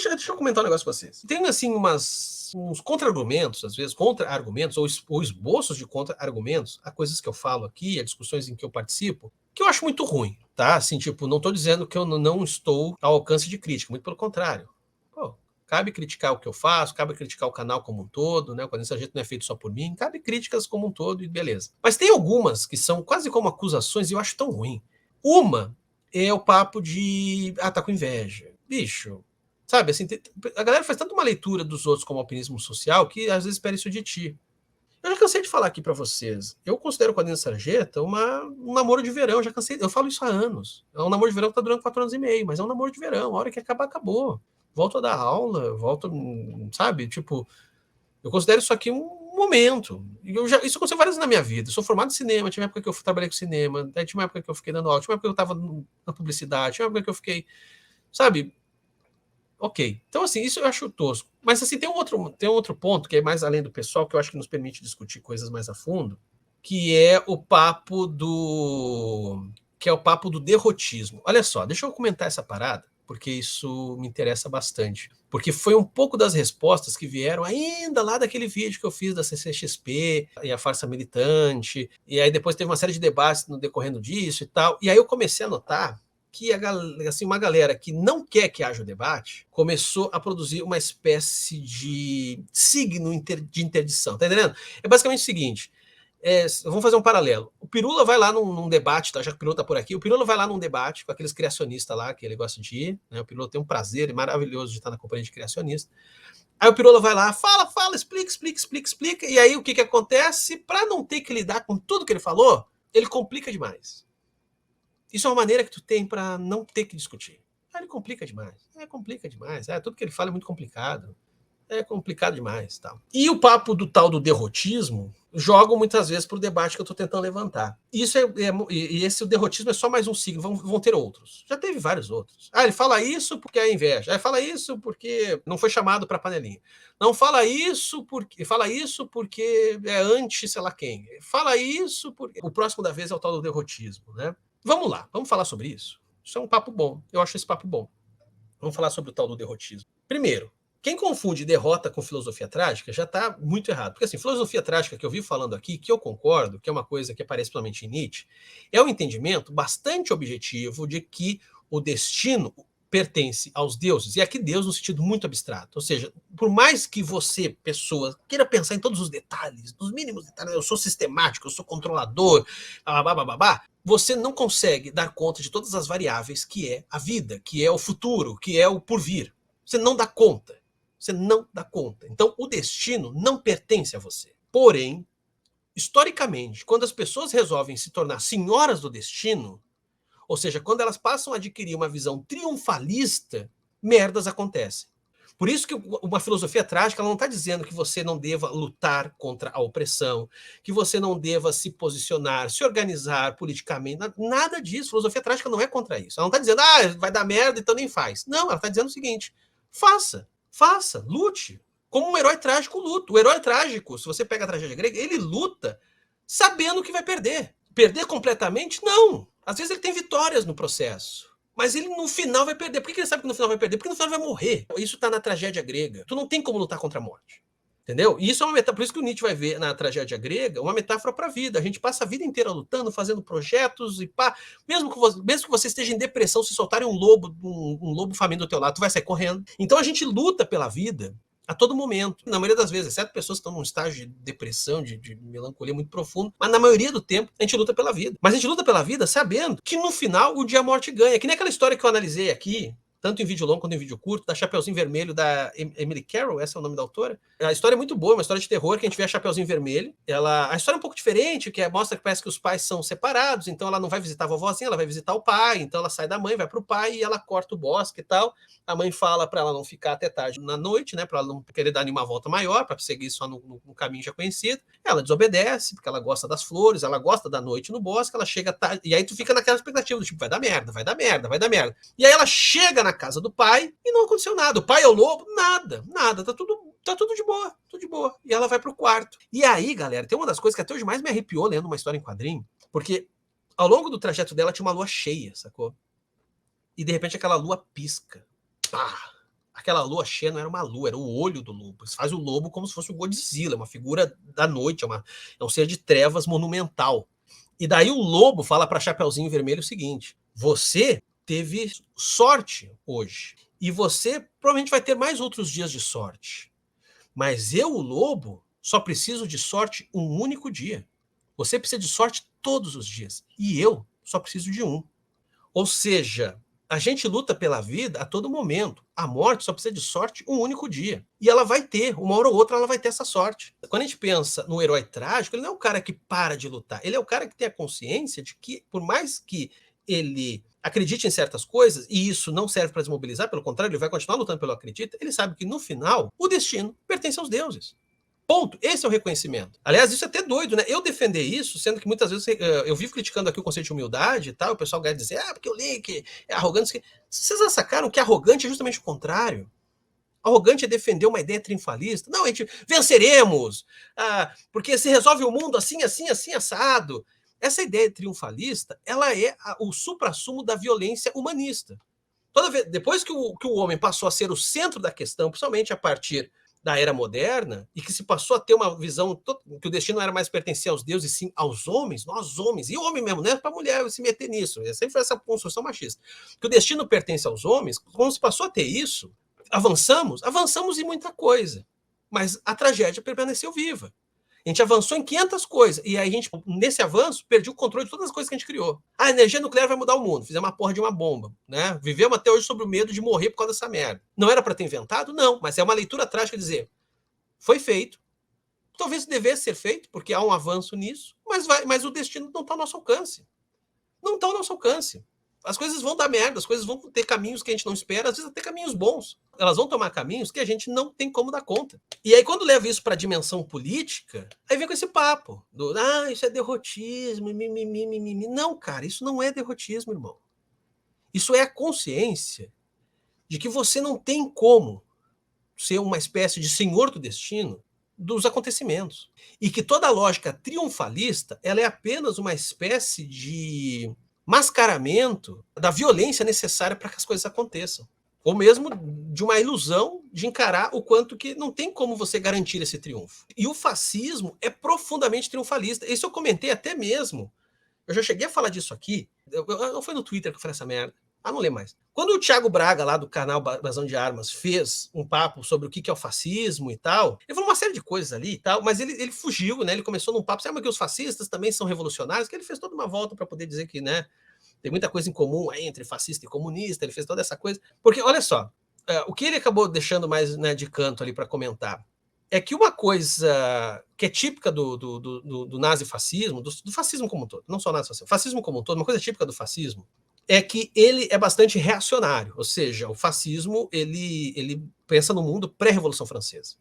deixa eu comentar um negócio com vocês. Tem, assim, uns contra-argumentos, às vezes, contra-argumentos, ou esboços de contra-argumentos, a coisas que eu falo aqui, a discussões em que eu participo, que eu acho muito ruim, tá? Assim, tipo, não estou dizendo que eu não estou ao alcance de crítica, muito pelo contrário. Pô, cabe criticar o que eu faço, cabe criticar o canal como um todo, né? O Quadrinhos Sargento não é feito só por mim, cabe críticas como um todo e beleza. Mas tem algumas que são quase como acusações e eu acho tão ruim. Uma é o papo de, tá com inveja. Bicho, sabe, assim, a galera faz tanto uma leitura dos outros como alpinismo social que às vezes espera isso de ti. Eu já cansei de falar aqui para vocês. Eu considero o Quadrinhos Sarjeta um namoro de verão. Eu já cansei, eu falo isso há anos. É um namoro de verão que tá durando 4 anos e meio, mas é um namoro de verão. A hora que acabar, acabou. Volto a dar aula, volto, sabe? Tipo, eu considero isso aqui um momento. Isso aconteceu várias vezes na minha vida. Eu sou formado em cinema, tinha uma época que eu trabalhei com cinema, tinha uma época que eu fiquei dando aula, tinha uma época que eu estava na publicidade, tinha uma época que eu fiquei, sabe? Ok. Então, assim, isso eu acho tosco. Mas, assim, tem um outro ponto, que é mais além do pessoal, que eu acho que nos permite discutir coisas mais a fundo, que é o papo do derrotismo. Olha só, deixa eu comentar essa parada, porque isso me interessa bastante. Porque foi um pouco das respostas que vieram ainda lá daquele vídeo que eu fiz da CCXP e a farsa militante, e aí depois teve uma série de debates no decorrendo disso e tal, e aí eu comecei a notar que assim, uma galera que não quer que haja o debate começou a produzir uma espécie de signo de interdição, tá entendendo? É basicamente o seguinte, vamos fazer um paralelo. O Pirula vai lá num debate, tá? Já que o Pirula tá por aqui, o Pirula vai lá num debate com aqueles criacionistas lá, que ele gosta de ir, né? O Pirula tem um prazer maravilhoso de estar na companhia de criacionista. Aí o Pirula vai lá, fala, explica, e aí o que acontece? Para não ter que lidar com tudo que ele falou, ele complica demais. Isso é uma maneira que tu tem para não ter que discutir. Ele complica demais. Complica demais. Tudo que ele fala é muito complicado. É complicado demais. Tal. E o papo do tal do derrotismo jogam muitas vezes para o debate que eu estou tentando levantar. Isso e esse o derrotismo é só mais um signo, vão ter outros. Já teve vários outros. Ele fala isso porque é inveja. Fala isso porque não foi chamado para panelinha. Não fala isso porque é anti sei lá quem. Fala isso porque o próximo da vez é o tal do derrotismo, né? Vamos lá, vamos falar sobre isso. Isso é um papo bom. Eu acho esse papo bom. Vamos falar sobre o tal do derrotismo. Primeiro, quem confunde derrota com filosofia trágica já está muito errado. Porque assim, filosofia trágica que eu vi falando aqui, que eu concordo, que é uma coisa que aparece principalmente em Nietzsche, é um entendimento bastante objetivo de que o destino pertence aos deuses, e aqui Deus no sentido muito abstrato. Ou seja, por mais que você, pessoa, queira pensar em todos os detalhes, nos mínimos detalhes, eu sou sistemático, eu sou controlador, babá, você não consegue dar conta de todas as variáveis que é a vida, que é o futuro, que é o porvir. Você não dá conta. Você não dá conta. Então, o destino não pertence a você. Porém, historicamente, quando as pessoas resolvem se tornar senhoras do destino, ou seja, quando elas passam a adquirir uma visão triunfalista, merdas acontecem. Por isso que uma filosofia trágica ela não está dizendo que você não deva lutar contra a opressão, que você não deva se posicionar, se organizar politicamente, nada disso. Filosofia trágica não é contra isso. Ela não está dizendo, vai dar merda, então nem faz. Não, ela está dizendo o seguinte, faça, lute. Como um herói trágico luta. O herói trágico, se você pega a tragédia grega, ele luta sabendo que vai perder. Perder completamente? Não. Às vezes ele tem vitórias no processo. Mas ele no final vai perder. Por que ele sabe que no final vai perder? Porque no final ele vai morrer. Isso está na tragédia grega. Tu não tem como lutar contra a morte. Entendeu? E isso é uma metáfora. Por isso que o Nietzsche vai ver na tragédia grega uma metáfora para a vida. A gente passa a vida inteira lutando, fazendo projetos e pá. Mesmo que você esteja em depressão, se soltarem um lobo faminto do teu lado, tu vai sair correndo. Então a gente luta pela vida a todo momento. Na maioria das vezes, exceto pessoas que estão num estágio de depressão, de melancolia muito profundo, mas na maioria do tempo a gente luta pela vida. Mas a gente luta pela vida sabendo que no final o dia a morte ganha. Que nem aquela história que eu analisei aqui, tanto em vídeo longo quanto em vídeo curto, da Chapeuzinho Vermelho, da Emily Carroll, esse é o nome da autora. A história é muito boa, uma história de terror, que a gente vê a Chapeuzinho Vermelho. A história é um pouco diferente, que mostra que parece que os pais são separados, então ela não vai visitar a vovozinha, ela vai visitar o pai, então ela sai da mãe, vai pro pai e ela corta o bosque e tal. A mãe fala para ela não ficar até tarde na noite, né, para ela não querer dar nenhuma volta maior, para seguir só no caminho já conhecido. Ela desobedece, porque ela gosta das flores, ela gosta da noite no bosque, ela chega tarde, e aí tu fica naquela expectativa do tipo, vai dar merda. E aí ela chega na casa do pai e não aconteceu nada. O pai é o lobo? Nada, tá tudo de boa, tudo de boa. E ela vai pro quarto. E aí, galera, tem uma das coisas que até hoje mais me arrepiou lendo uma história em quadrinho, porque ao longo do trajeto dela tinha uma lua cheia, sacou? E de repente aquela lua pisca. Pá! aquela lua cheia não era uma lua, era o olho do lobo. Eles fazem o lobo como se fosse o Godzilla, uma figura da noite, é um ser de trevas monumental. E daí o lobo fala para Chapeuzinho Vermelho o seguinte: você teve sorte hoje, e você provavelmente vai ter mais outros dias de sorte. Mas eu, o lobo, só preciso de sorte um único dia. Você precisa de sorte todos os dias. E eu só preciso de um. Ou seja, a gente luta pela vida a todo momento. A morte só precisa de sorte um único dia. E ela vai ter, uma hora ou outra ela vai ter essa sorte. Quando a gente pensa no herói trágico, ele não é o cara que para de lutar. Ele é o cara que tem a consciência de que, por mais que ele acredite em certas coisas, e isso não serve para desmobilizar, pelo contrário, ele vai continuar lutando pelo acredita, ele sabe que no final o destino pertence aos deuses. Ponto. Esse é o reconhecimento. Aliás, isso é até doido, né? Eu defender isso, sendo que muitas vezes eu vivo criticando aqui o conceito de humildade e tal, o pessoal vai dizer, porque o Link é arrogante. Vocês já sacaram que arrogante é justamente o contrário? Arrogante é defender uma ideia triunfalista. Não, a gente venceremos, porque se resolve o mundo assim, assim, assim, assado. Essa ideia triunfalista, ela é o suprassumo da violência humanista. Toda vez, depois que o homem passou a ser o centro da questão, principalmente a partir da era moderna, e que se passou a ter uma visão que o destino não era mais pertencer aos deuses, sim aos homens, nós homens, e homem mesmo, não é para mulher se meter nisso, sempre foi essa construção machista, que o destino pertence aos homens. Quando se passou a ter isso, avançamos em muita coisa, mas a tragédia permaneceu viva. A gente avançou em 500 coisas, e aí a gente, nesse avanço, perdeu o controle de todas as coisas que a gente criou. A energia nuclear vai mudar o mundo, fizemos uma porra de uma bomba, né? Vivemos até hoje sob o medo de morrer por causa dessa merda. Não era para ter inventado? Não, mas é uma leitura trágica dizer, foi feito, talvez devesse ser feito, porque há um avanço nisso, mas o destino não está ao nosso alcance. Não está ao nosso alcance. As coisas vão dar merda, as coisas vão ter caminhos que a gente não espera, às vezes até caminhos bons. Elas vão tomar caminhos que a gente não tem como dar conta. E aí, quando leva isso para a dimensão política, aí vem com esse papo do, isso é derrotismo, mimimi. Não, cara, isso não é derrotismo, irmão. Isso é a consciência de que você não tem como ser uma espécie de senhor do destino dos acontecimentos. E que toda a lógica triunfalista, ela é apenas uma espécie de mascaramento da violência necessária para que as coisas aconteçam. Ou mesmo de uma ilusão de encarar o quanto que não tem como você garantir esse triunfo. E o fascismo é profundamente triunfalista. Isso eu comentei até mesmo. Eu já cheguei a falar disso aqui. Não foi no Twitter que eu falei essa merda. Não lembro mais. Quando o Thiago Braga, lá do canal Brasão de Armas, fez um papo sobre o que é o fascismo e tal, ele falou uma série de coisas ali e tal, mas ele fugiu, né? Ele começou num papo, sabe que os fascistas também são revolucionários, que ele fez toda uma volta para poder dizer que, né, tem muita coisa em comum aí entre fascista e comunista, ele fez toda essa coisa. Porque, olha só, o que ele acabou deixando mais, né, de canto ali para comentar é que uma coisa que é típica do nazifascismo, do fascismo como um todo, não só nazifascismo, fascismo como um todo, uma coisa típica do fascismo é que ele é bastante reacionário, ou seja, o fascismo ele pensa no mundo pré-Revolução Francesa.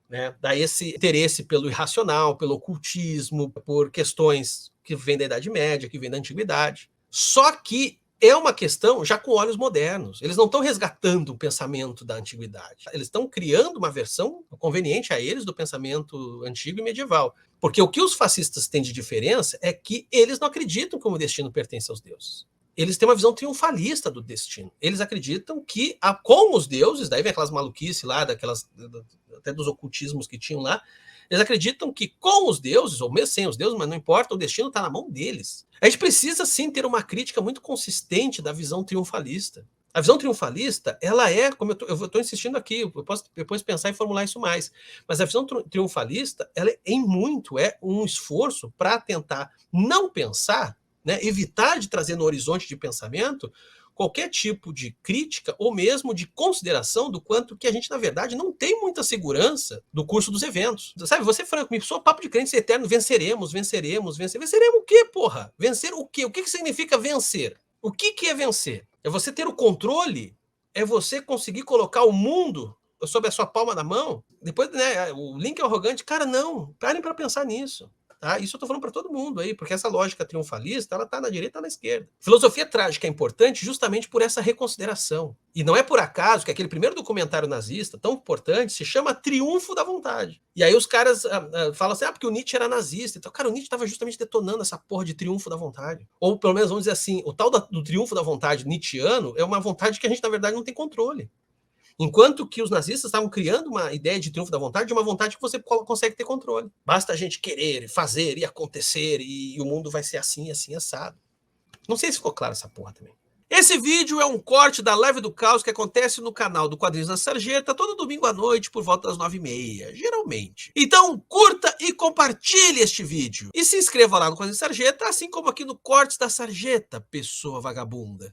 Né? Dá esse interesse pelo irracional, pelo ocultismo, por questões que vêm da Idade Média, que vêm da Antiguidade. Só que é uma questão já com olhos modernos. Eles não estão resgatando o pensamento da antiguidade. Eles estão criando uma versão conveniente a eles do pensamento antigo e medieval. Porque o que os fascistas têm de diferença é que eles não acreditam que o destino pertence aos deuses. Eles têm uma visão triunfalista do destino. Eles acreditam que com os deuses, daí vem aquelas maluquices lá, até dos ocultismos que tinham lá, eles acreditam que com os deuses, ou mesmo sem os deuses, mas não importa, o destino está na mão deles. A gente precisa sim ter uma crítica muito consistente da visão triunfalista. A visão triunfalista, ela é, como eu estou insistindo aqui, eu posso depois pensar e formular isso mais, mas a visão triunfalista, ela em muito é um esforço para tentar não pensar, né, evitar de trazer no horizonte de pensamento qualquer tipo de crítica ou mesmo de consideração do quanto que a gente, na verdade, não tem muita segurança do curso dos eventos. Sabe, você, Franco, me sou papo de crente eterno, venceremos. Venceremos o quê, porra? Vencer o quê? O que significa vencer? O que é vencer? É você ter o controle? É você conseguir colocar o mundo sob a sua palma da mão? Depois, né, o Link é arrogante. Cara, não. Parem para pensar nisso. Tá? Isso eu estou falando para todo mundo aí, porque essa lógica triunfalista, ela está na direita e na esquerda. Filosofia trágica é importante justamente por essa reconsideração. E não é por acaso que aquele primeiro documentário nazista, tão importante, se chama Triunfo da Vontade. E aí os caras falam assim, porque o Nietzsche era nazista. Então, cara, o Nietzsche estava justamente detonando essa porra de triunfo da vontade. Ou pelo menos, vamos dizer assim, o tal do triunfo da vontade nietzschiano é uma vontade que a gente, na verdade, não tem controle. Enquanto que os nazistas estavam criando uma ideia de triunfo da vontade, de uma vontade que você consegue ter controle. Basta a gente querer, fazer e acontecer, e o mundo vai ser assim, assim, assado. Não sei se ficou claro essa porra também. Esse vídeo é um corte da Live do Caos que acontece no canal do Quadrinhos da Sarjeta todo domingo à noite por volta das 9h30, geralmente. Então curta e compartilhe este vídeo. E se inscreva lá no Quadrinhos da Sarjeta, assim como aqui no Cortes da Sarjeta, pessoa vagabunda.